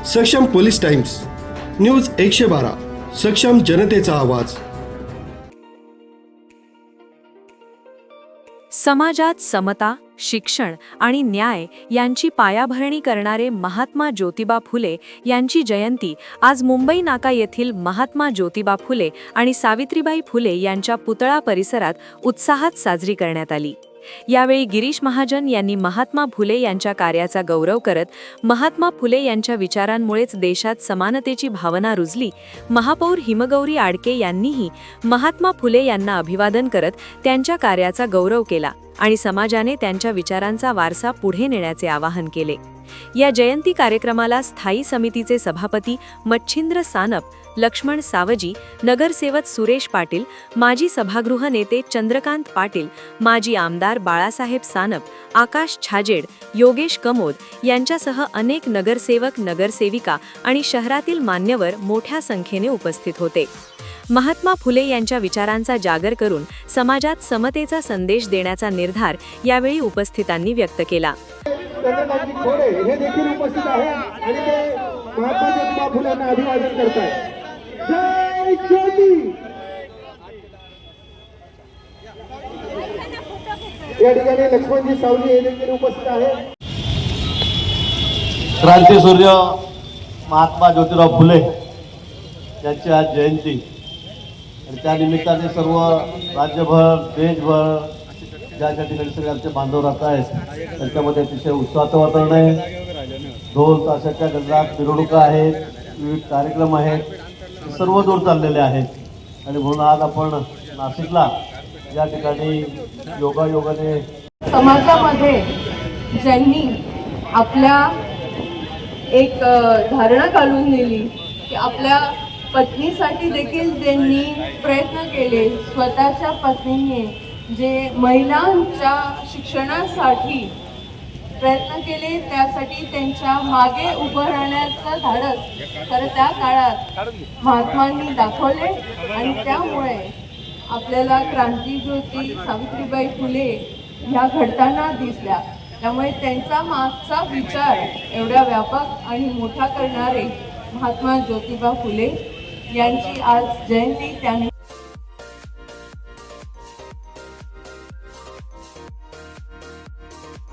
सक्षम police times, news 112, सक्षम जनतेचा आवाज। समाजात समता, शिक्षण आणि न्याय यांची पायाभरणी करणारे महात्मा ज्योतिबा फुले यांची जयंती आज मुंबई नाका येथील महात्मा ज्योतिबा फुले आणि सावित्रीबाई फुले यांच्या पुतळा परिसरात उत्साहात साजरी करण्यात आली। यावेळी गिरीश महाजन यांनी महात्मा फुले यांच्या कार्याचा गौरव करत महात्मा फुले यांच्या विचारांमुळेच देशात समानतेची भावना रुजली। महापौर हिमगौरी आडके यांनीही महात्मा फुले यांना अभिवादन करत त्यांच्या कार्याचा गौरव केला आणि समाजाने त्यांच्या विचारांचा वारसा पुढे नेण्याचे आवाहन केले। या जयंती कार्यक्रमाला स्थायी समितीचे सभापती मच्छिंद्र सानप, लक्ष्मण सावजी, नगरसेवक सुरेश पाटील, माजी सभागृह नेते चंद्रकांत पाटील, माजी आमदार बाळासाहेब सानप, आकाश छाजेड, योगेश कमोद यांच्यासह अनेक नगरसेवक, नगरसेविका आणि शहरातील मान्यवर मोठ्या संख्येने उपस्थित होते। महात्मा फुले यांच्या विचारांचा जागर करून समाजात समतेचा संदेश देण्याचा निर्धार यावेळी उपस्थितांनी व्यक्त केला। चंद्रकांतजी खोडे हे देखील उपस्थित आहेत आणि ते महात्मा ज्योतिबा फुलेंना अभिवादन करतात। जय ज्योती। या ठिकाणी लक्ष्मणजी सावजी हे देखील उपस्थित आहेत। क्रांतीसूर्य महात्मा ज्योतिराव फुले यांची आज जयंती आणि त्या निमित्ताने सर्व राज्यभर, देशभर ज्या ज्या ठिकाणी सगळे आमचे बांधव राहत आहेत त्यांच्यामध्ये अतिशय उत्साहाचं वातावरण आहे। ढोल ताशाच्या गजरात मिरवणुका आहेत, विविध कार्यक्रम आहेत, सर्व दूर चाललेले आहेत आणि म्हणून आज आपण नाशिकला या ठिकाणी योगायोगाने समाजामध्ये ज्यांनी आपल्या एक धारणा घालून दिली की आपल्या पत्नीसाठी देखील त्यांनी प्रयत्न केले। स्वतःच्या पत्नीने जे महिलांच्या शिक्षणासाठी प्रयत्न केले त्यासाठी त्यांच्या मागे उभं राहण्याचं धाडस खरं त्या काळात महात्मांनी दाखवले आणि त्यामुळे आपल्याला क्रांतीज्योती सावित्रीबाई फुले ह्या घडताना दिसल्या। त्यामुळे त्यांचा मागचा विचार एवढा व्यापक आणि मोठा करणारे महात्मा ज्योतिबा फुले यांची आज जयंती, त्यानिमित्त